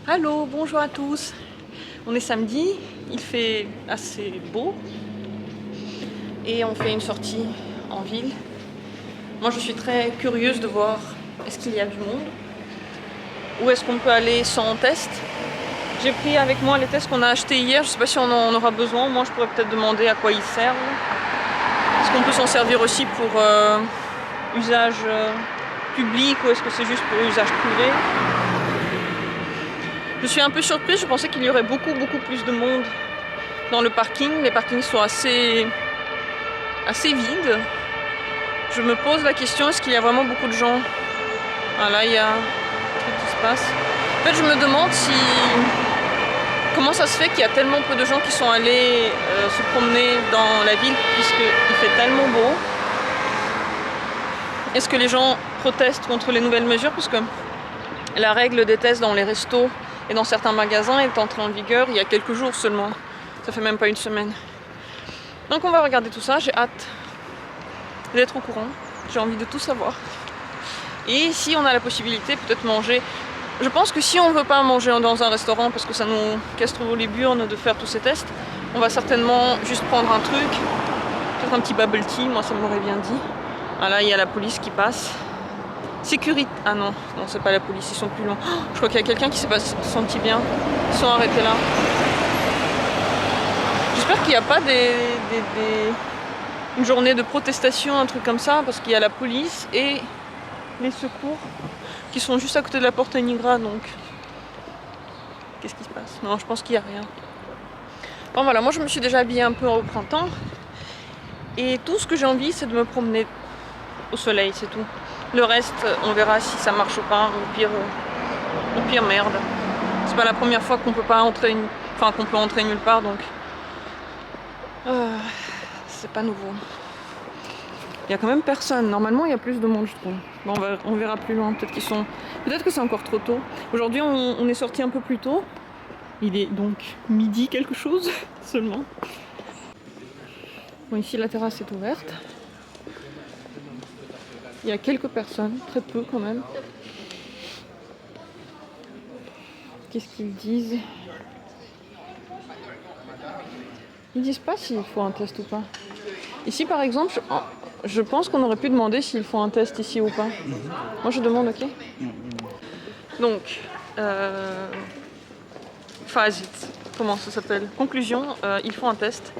Allô, bonjour à tous. On est samedi, il fait assez beau et on fait une sortie en ville. Moi je suis très curieuse de voir est-ce qu'il y a du monde, où est-ce qu'on peut aller sans test. J'ai pris avec moi les tests qu'on a achetés hier, je ne sais pas si on en aura besoin, moi je pourrais peut-être demander à quoi ils servent. Est-ce qu'on peut s'en servir aussi pour usage public ou est-ce que c'est juste pour usage privé? Je suis un peu surprise, je pensais qu'il y aurait beaucoup plus de monde dans le parking. Les parkings sont assez vides. Je me pose la question, est-ce qu'il y a vraiment beaucoup de gens? Ah là, il y a un truc qui se passe. En fait, je me demande comment ça se fait qu'il y a tellement peu de gens qui sont allés se promener dans la ville puisqu'il fait tellement beau. Est-ce que les gens protestent contre les nouvelles mesures? Puisque la règle des tests dans les restos et dans certains magasins est entrée en vigueur il y a quelques jours seulement. Ça fait même pas une semaine. Donc on va regarder tout ça, j'ai hâte d'être au courant, j'ai envie de tout savoir. Et si on a la possibilité, peut-être manger. Je pense que si on ne veut pas manger dans un restaurant parce que ça nous casse trop les burnes de faire tous ces tests, on va certainement juste prendre un truc, peut-être un petit bubble tea, moi ça m'aurait bien dit. Ah là il y a la police qui passe. Sécurité. Ah non, c'est pas la police, ils sont plus loin. Oh, je crois qu'il y a quelqu'un qui s'est pas senti bien. Ils sont arrêtés là. J'espère qu'il n'y a pas une journée de protestation, un truc comme ça, parce qu'il y a la police et les secours qui sont juste à côté de la porte Nigra, donc qu'est-ce qui se passe? Non, je pense qu'il n'y a rien. Bon voilà, moi je me suis déjà habillée un peu au printemps et tout ce que j'ai envie c'est de me promener au soleil, c'est tout. Le reste, on verra si ça marche ou pas, au pire merde. C'est pas la première fois qu'on peut pas entrer, qu'on peut entrer nulle part, donc c'est pas nouveau. Il y a quand même personne. Normalement, il y a plus de monde, je trouve. Bon, on verra plus loin. Peut-être que c'est encore trop tôt. Aujourd'hui, on est sorti un peu plus tôt. Il est donc midi quelque chose seulement. Bon, ici, la terrasse est ouverte. Il y a quelques personnes, très peu quand même. Qu'est-ce qu'ils disent? Ils disent pas s'il faut un test ou pas. Ici, par exemple, je pense qu'on aurait pu demander s'il faut un test ici ou pas. Moi, je demande, ok? Donc, Fazit, comment ça s'appelle? Conclusion, il faut un test.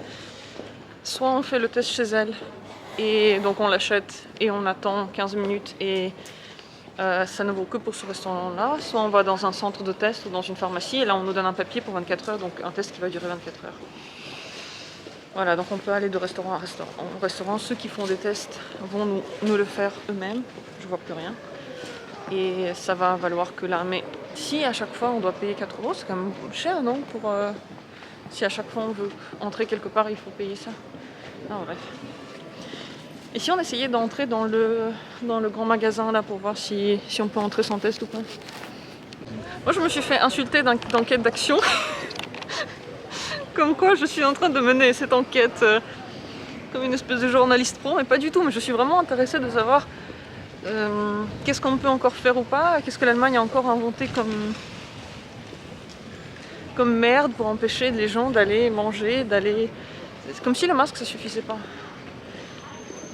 Soit on fait le test chez elle, et donc on l'achète et on attend 15 minutes et ça ne vaut que pour ce restaurant-là. Soit on va dans un centre de test ou dans une pharmacie et là on nous donne un papier pour 24 heures, donc un test qui va durer 24 heures. Voilà, donc on peut aller de restaurant à restaurant. Ceux qui font des tests vont nous le faire eux-mêmes. Je vois plus rien. Et ça va valoir que là. Mais si à chaque fois on doit payer 4 €, c'est quand même cher, non? Si à chaque fois on veut entrer quelque part, il faut payer ça. Ah, bref. Et si on essayait d'entrer dans le grand magasin là pour voir si on peut entrer sans test ou pas? Moi je me suis fait insulter d'enquête d'action. Comme quoi je suis en train de mener cette enquête comme une espèce de journaliste pro, mais pas du tout, mais je suis vraiment intéressée de savoir qu'est-ce qu'on peut encore faire ou pas, qu'est-ce que l'Allemagne a encore inventé comme merde pour empêcher les gens d'aller manger, C'est comme si le masque ça suffisait pas.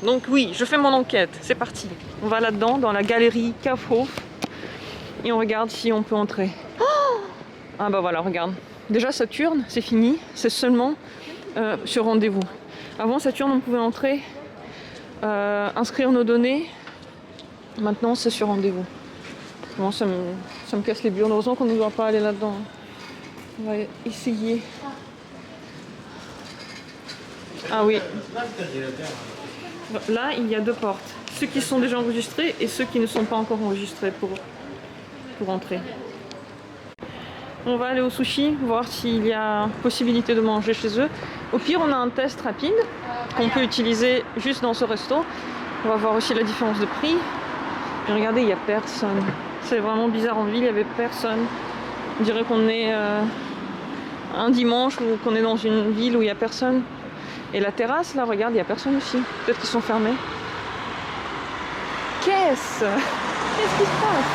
Donc oui, je fais mon enquête, c'est parti. On va là-dedans, dans la galerie Kaufhof, et on regarde si on peut entrer. Oh, ah bah voilà, regarde. Déjà Saturne, c'est fini, c'est seulement sur rendez-vous. Avant Saturne, on pouvait entrer, inscrire nos données. Maintenant, c'est sur rendez-vous. Bon, ça me casse les burnes. Heureusement qu'on ne doit pas aller là-dedans. On va essayer. Ah oui. Là, il y a 2 portes. Ceux qui sont déjà enregistrés et ceux qui ne sont pas encore enregistrés pour entrer. On va aller au sushi, voir s'il y a possibilité de manger chez eux. Au pire, on a un test rapide qu'on peut utiliser juste dans ce resto. On va voir aussi la différence de prix. Et regardez, il n'y a personne. C'est vraiment bizarre, en ville, il n'y avait personne. On dirait qu'on est un dimanche ou qu'on est dans une ville où il n'y a personne. Et la terrasse, là, regarde, il n'y a personne aussi. Peut-être qu'ils sont fermés. Qu'est-ce qui se passe?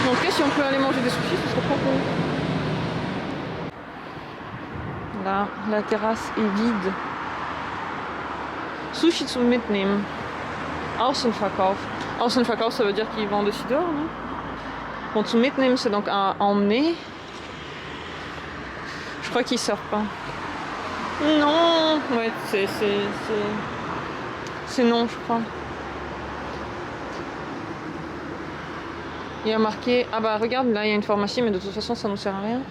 En tout cas, si on peut aller manger des sushis, ce serait trop cool. Là, la terrasse est vide. Sushi zum Mitnehmen. Außenverkauf. Außenverkauf, ça veut dire qu'ils vendent aussi dehors, non? Bon, zum Mitnehmen, c'est donc à emmener. Je crois qu'ils servent pas. Non! Ouais, c'est non, je crois. Il y a marqué... Ah bah regarde, là il y a une pharmacie, mais de toute façon ça nous sert à rien.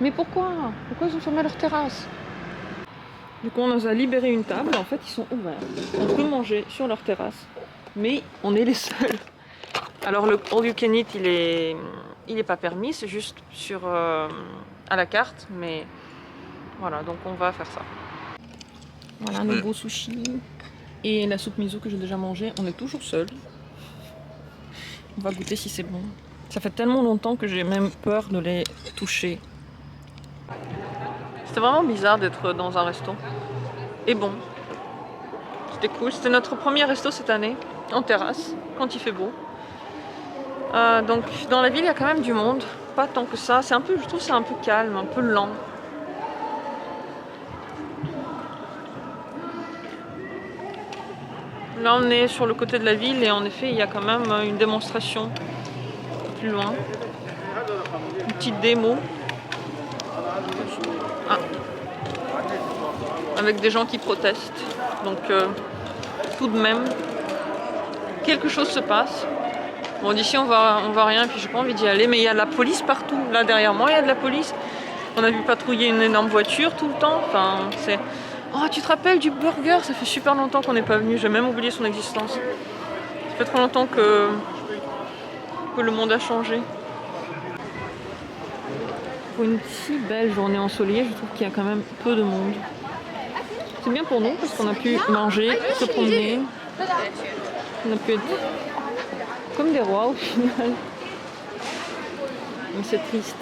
Mais pourquoi? Pourquoi ils ont fermé leur terrasse? Du coup on nous a libéré une table, en fait ils sont ouverts. On peut manger sur leur terrasse, mais on est les seuls. Alors le all you can eat il est pas permis, c'est juste sur à la carte, mais voilà, donc on va faire ça. Voilà nos beaux sushis et la soupe miso que j'ai déjà mangée, on est toujours seuls. On va goûter si c'est bon. Ça fait tellement longtemps que j'ai même peur de les toucher. C'était vraiment bizarre d'être dans un resto. Et bon, c'était cool. C'était notre premier resto cette année, en terrasse, quand il fait beau. Donc dans la ville, il y a quand même du monde. Pas tant que ça. C'est un peu, je trouve, c'est un peu calme, un peu lent. Là, on est sur le côté de la ville et en effet, il y a quand même une démonstration plus loin. Une petite démo. Ah. Avec des gens qui protestent. Donc, tout de même, quelque chose se passe. Bon, d'ici, on voit rien, et puis j'ai pas envie d'y aller. Mais il y a de la police partout. Là, derrière moi, il y a de la police. On a vu patrouiller une énorme voiture tout le temps. Enfin, c'est... Oh, tu te rappelles du burger? Ça fait super longtemps qu'on n'est pas venu. J'ai même oublié son existence. Ça fait trop longtemps que le monde a changé. Pour une si belle journée ensoleillée, je trouve qu'il y a quand même peu de monde. C'est bien pour nous parce qu'on a pu manger, se promener. On a pu être comme des rois au final. Mais c'est triste.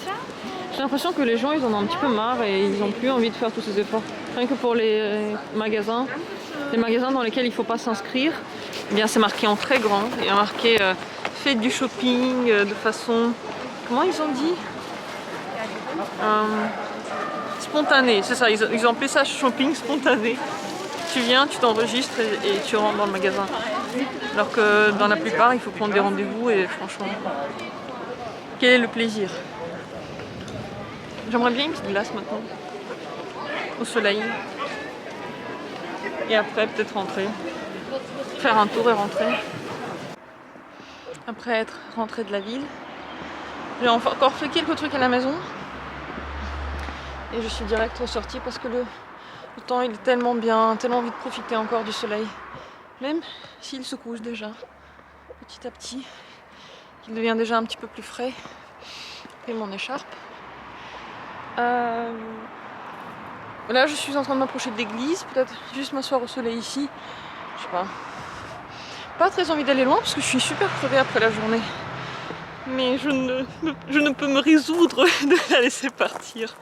J'ai l'impression que les gens ils en ont un petit peu marre et ils n'ont plus envie de faire tous ces efforts. Rien que pour les magasins dans lesquels il ne faut pas s'inscrire, eh bien c'est marqué en très grand. Il y a marqué faites du shopping de façon... Comment ils ont dit spontané, c'est ça, ils ont appelé ça shopping spontané. Tu viens, tu t'enregistres et tu rentres dans le magasin. Alors que dans la plupart, il faut prendre des rendez-vous et franchement, quel est le plaisir? J'aimerais bien une petite glace maintenant, au soleil. Et après, peut-être rentrer, faire un tour et rentrer. Après être rentrée de la ville, j'ai encore fait quelques trucs à la maison. Et je suis direct ressortie parce que le temps il est tellement bien, tellement envie de profiter encore du soleil. Même s'il se couche déjà, petit à petit, qu'il devient déjà un petit peu plus frais. Et mon écharpe. Là je suis en train de m'approcher de l'église, peut-être juste m'asseoir au soleil ici. Je sais pas. Pas très envie d'aller loin parce que je suis super crevée après la journée. Mais je ne peux me résoudre de la laisser partir.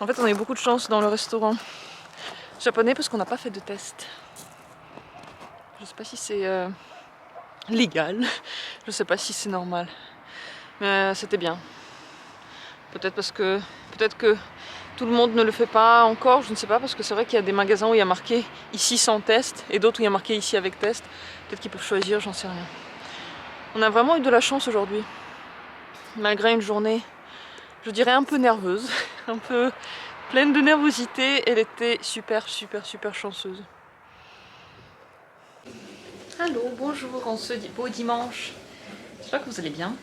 En fait, on a eu beaucoup de chance dans le restaurant japonais parce qu'on n'a pas fait de test. Je sais pas si c'est légal, je sais pas si c'est normal, mais c'était bien. Peut-être que tout le monde ne le fait pas encore, je ne sais pas, parce que c'est vrai qu'il y a des magasins où il y a marqué ici sans test et d'autres où il y a marqué ici avec test. Peut-être qu'ils peuvent choisir, j'en sais rien. On a vraiment eu de la chance aujourd'hui, malgré une journée, je dirais un peu nerveuse, un peu pleine de nervosité. Elle était super chanceuse. Allô, bonjour, on se dit beau dimanche. J'espère que vous allez bien.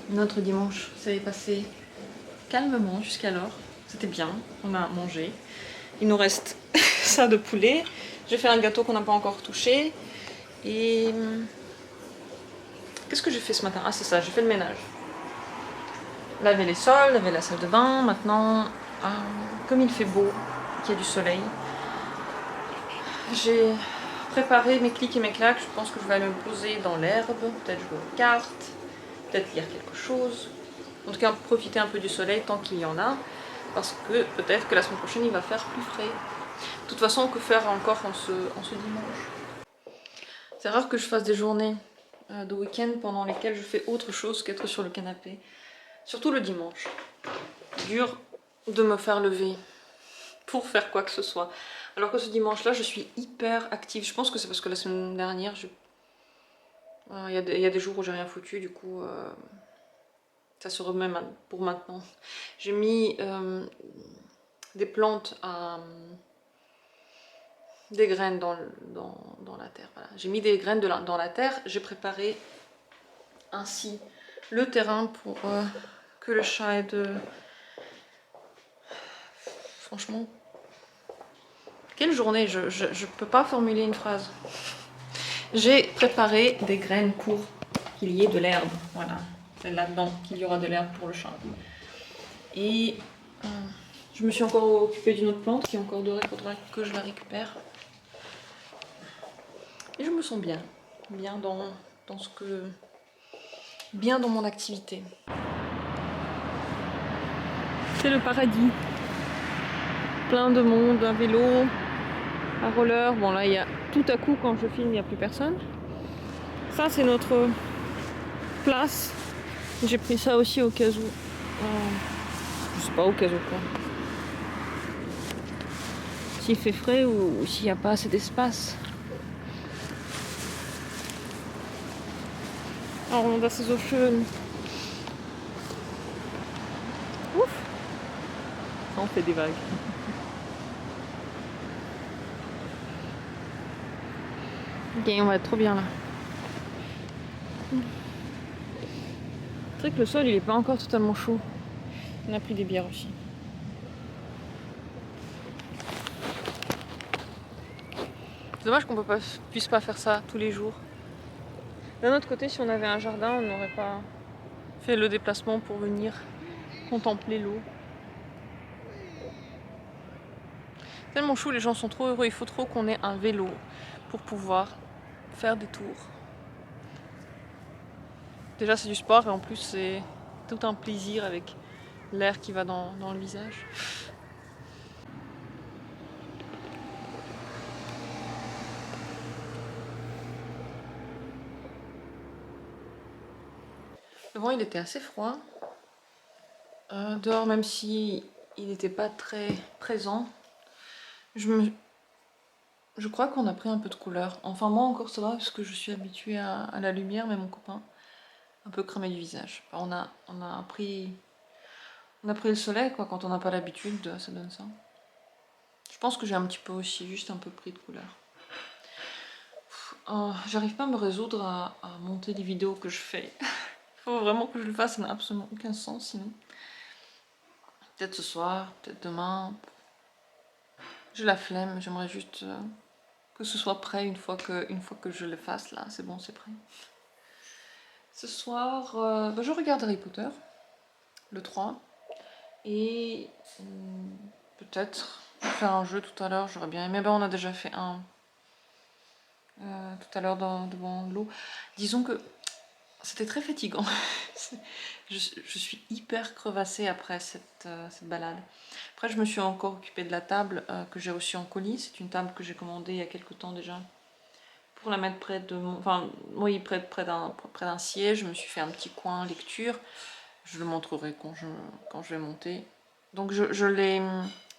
Notre dimanche s'est passé calmement jusqu'alors. C'était bien, on a mangé. Il nous reste ça de poulet. J'ai fait un gâteau qu'on n'a pas encore touché. Et qu'est-ce que j'ai fait ce matin? Ah c'est ça, j'ai fait le ménage. Laver les sols, laver la salle de bain. Maintenant, comme il fait beau, qu'il y a du soleil, j'ai préparé mes clics et mes claques. Je pense que je vais aller me poser dans l'herbe, peut-être jouer aux cartes, peut-être lire quelque chose. En tout cas, profiter un peu du soleil tant qu'il y en a, parce que peut-être que la semaine prochaine il va faire plus frais. De toute façon, que faire encore en ce dimanche? C'est rare que je fasse des journées de week-end pendant lesquels je fais autre chose qu'être sur le canapé. Surtout le dimanche. Dur de me faire lever pour faire quoi que ce soit. Alors que ce dimanche-là, je suis hyper active. Je pense que c'est parce que la semaine dernière, il y a des jours où j'ai rien foutu, du coup, ça se remet pour maintenant. J'ai mis des plantes des graines dans la terre. Voilà. J'ai mis des graines dans la terre. J'ai préparé ainsi le terrain pour que le chat ait de... Franchement, quelle journée, je peux pas formuler une phrase. J'ai préparé des graines pour qu'il y ait de l'herbe. Voilà, c'est là-dedans qu'il y aura de l'herbe pour le chat. Et je me suis encore occupée d'une autre plante qui est encore dorée, il faudra que je la récupère. Et je me sens bien, bien dans ce que... bien dans mon activité. C'est le paradis. Plein de monde, un vélo, un roller. Bon là, il y a tout à coup, quand je filme, il n'y a plus personne. Ça, c'est notre place. J'ai pris ça aussi au cas où. Je sais pas au cas où quoi. S'il fait frais ou s'il n'y a pas assez d'espace. Alors on a ces eaux chaudes. Ouf! Ça, on fait des vagues. Ok, on va être trop bien là. C'est vrai que le sol il est pas encore totalement chaud. On a pris des bières aussi. C'est dommage qu'on puisse pas faire ça tous les jours. D'un autre côté, si on avait un jardin, on n'aurait pas fait le déplacement pour venir contempler l'eau. Tellement chou, les gens sont trop heureux. Il faut trop qu'on ait un vélo pour pouvoir faire des tours. Déjà c'est du sport et en plus c'est tout un plaisir avec l'air qui va dans le visage. Le vent il était assez froid. Dehors même si il n'était pas très présent. Je crois qu'on a pris un peu de couleur. Enfin moi encore ça va parce que je suis habituée à la lumière, mais mon copain un peu cramé du visage. Enfin, on a pris le soleil quoi, quand on n'a pas l'habitude, ça donne ça. Je pense que j'ai un petit peu aussi, juste un peu pris de couleur. J'arrive pas à me résoudre à monter les vidéos que je fais. Il faut vraiment que je le fasse, ça n'a absolument aucun sens sinon. Peut-être ce soir, peut-être demain. J'ai la flemme, j'aimerais juste que ce soit prêt une fois que je le fasse là, c'est bon, c'est prêt. Ce soir, je regarde Harry Potter, le 3. Et peut-être faire un jeu tout à l'heure, j'aurais bien aimé. On a déjà fait un tout à l'heure devant l'eau. Disons que c'était très fatigant. je suis hyper crevassée après cette balade. Après, je me suis encore occupée de la table que j'ai reçue en colis. C'est une table que j'ai commandée il y a quelques temps déjà. Pour la mettre près de mon... Enfin, oui, près d'un siège. Je me suis fait un petit coin lecture. Je le montrerai quand je vais monter. Donc je l'ai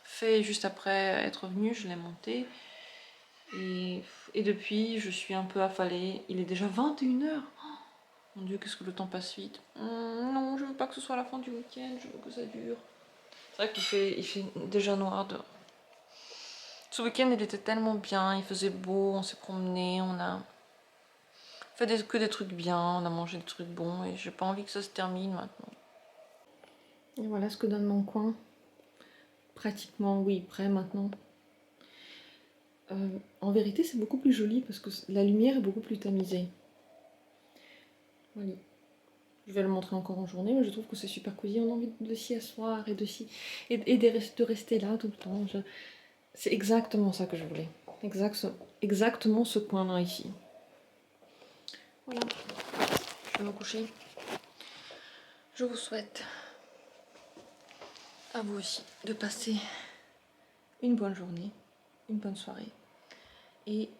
fait juste après être venue. Je l'ai monté. Et depuis, je suis un peu affalée. Il est déjà 21h. Mon Dieu, qu'est-ce que le temps passe vite. Non, je veux pas que ce soit la fin du week-end, je veux que ça dure. C'est vrai qu'il fait déjà noir dehors. Ce week-end, il était tellement bien, il faisait beau, on s'est promené, on a fait que des trucs bien, on a mangé des trucs bons et j'ai pas envie que ça se termine maintenant. Et voilà ce que donne mon coin. Pratiquement, oui, prêt maintenant. En vérité, c'est beaucoup plus joli parce que la lumière est beaucoup plus tamisée. Voilà. Je vais le montrer encore en journée, mais je trouve que c'est super cosy. On a envie de s'y asseoir et de rester là tout le temps. C'est exactement ça que je voulais. Exactement ce coin-là ici. Voilà. Je vais me coucher. Je vous souhaite à vous aussi de passer une bonne journée, une bonne soirée. Et